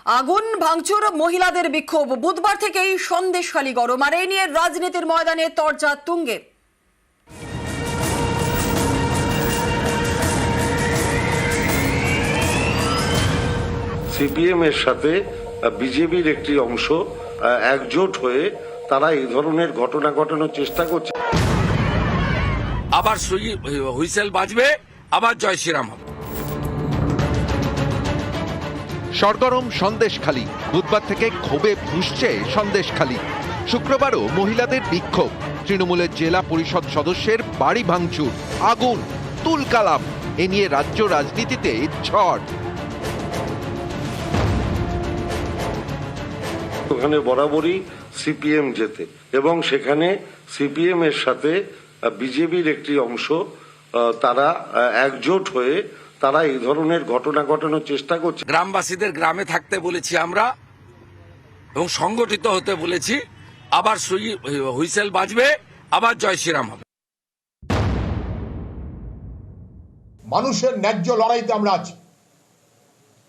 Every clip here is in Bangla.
আগুন ভাঙচুর মহিলাদের বিক্ষোভ বুধবার থেকেই সন্দেশখালী গরম আর এই নিয়ে রাজনীতির ময়দানে তরজা তুঙ্গে। সিপিএম এর সাথে বিজেপির একটি অংশ একজোট হয়ে তারা এই ধরনের ঘটনা ঘটানোর চেষ্টা করছে। আবার হুইসেল বাজবে, আবার জয় শ্রীরাম হবে। সরগরম সন্দেশখালী, বুধবার থেকে ক্ষোভে ফুঁসছে সন্দেশখালী। শুক্রবারও মহিলাদের বিক্ষোভ, তৃণমূলের জেলা পরিষদ সদস্যের বাড়ি ভাঙচুর, আগুন, তুলকালাম, এ নিয়ে রাজ্য রাজনীতিতে ঝড়। ওখানে বরাবরই সিপিএম জেতে এবং সেখানে সিপিএম এর সাথে বিজেপির একটি অংশ তারা একজোট হয়ে তারা এই ধরনের ঘটনা ঘটানোর চেষ্টা করছে। গ্রামবাসীদের গ্রামে থাকতে বলেছি আমরা এবং সংগঠিত হতে বলেছি। আবার হুইসেল বাজবে, আবার জয় শ্রীরাম হবে। মানুষের ন্যায্য লড়াইতে আমরা আছি।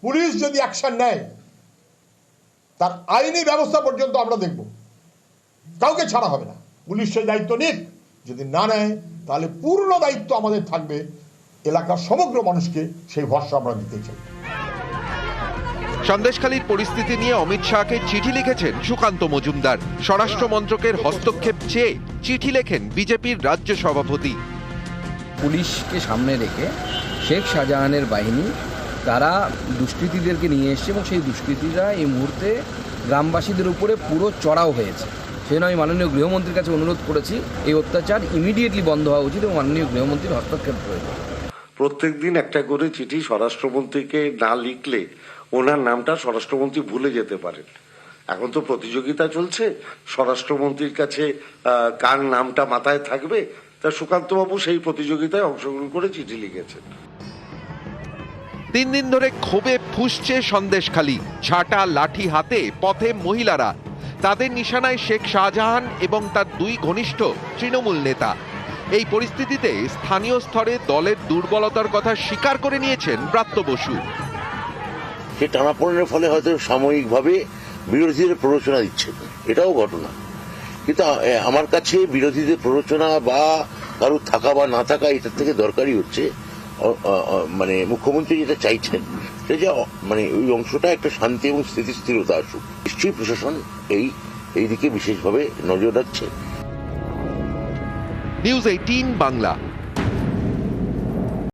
পুলিশ যদি অ্যাকশন নেয় তার আইনি ব্যবস্থা পর্যন্ত আমরা দেখব, কাউকে ছাড়া হবে না। পুলিশ সেই দায়িত্ব নিক, যদি না নেয় তাহলে পূর্ণ দায়িত্ব আমাদের থাকবে এলাকার সমগ্র মানুষকে, সেই ভরসা আমরা দিতে চাই। সন্দেশখালীর পরিস্থিতি নিয়ে অমিত শাহকে চিঠি লিখেছেন সুকান্ত মজুমদার। স্বরাষ্ট্র মন্ত্রকের হস্তক্ষেপ চেয়ে চিঠি লেখেন বিজেপির রাজ্য সভাপতি। পুলিশকে সামনে রেখে শেখ শাহজাহানের বাহিনী তারা দুষ্কৃতীদেরকে নিয়ে এসছে এবং সেই দুষ্কৃতীরা এই মুহূর্তে গ্রামবাসীদের উপরে পুরো চড়াও হয়েছে। সেই আমি মাননীয় গৃহমন্ত্রীর কাছে অনুরোধ করেছি এই অত্যাচার ইমিডিয়েটলি বন্ধ হওয়া উচিত এবং মাননীয় গৃহমন্ত্রীর হস্তক্ষেপ প্রয়োজন। প্রত্যেক দিন একটা করে চিঠি স্বরাষ্ট্রমন্ত্রীকে না লিখলে ওনার নামটা স্বরাষ্ট্রমন্ত্রী ভুলে যেতে পারেন। এখন তো প্রতিযোগিতা চলছে, স্বরাষ্ট্রমন্ত্রীর কাছে কার নামটা মাথায় থাকবে, তা সুকান্তবাবু সেই প্রতিযোগিতায় অংশগ্রহণ করে চিঠি লিখেছেন। 3 দিন ধরে ক্ষোভে ফুঁসছে সন্দেশখালী। ঝাঁটা লাঠি হাতে পথে মহিলারা, তাদের নিশানায় শেখ শাহজাহান এবং তার 2 ঘনিষ্ঠ তৃণমূল নেতা। এই পরিস্থিতিতে স্থানীয় স্তরে দলের দুর্বলতার কথা স্বীকার করে নিয়েছেন ব্রাত্য বসু। সে টানাপোড়েনের ফলে হয়তো সাময়িকভাবে বিরোধীদের প্ররোচনা দিচ্ছে, এটাও ঘটনা। কিন্তু আমার কাছে বিরোধীদের প্ররোচনা বা কারোর থাকা বা না থাকা এটার থেকে দরকারই হচ্ছে মানে মুখ্যমন্ত্রী যেটা চাইছেন যে মানে ওই অংশটা একটা শান্তি এবং স্থিতিশীলতা আসুক। নিশ্চয়ই প্রশাসন এই দিকে বিশেষভাবে নজর রাখছে। নিউজ 18 বাংলা।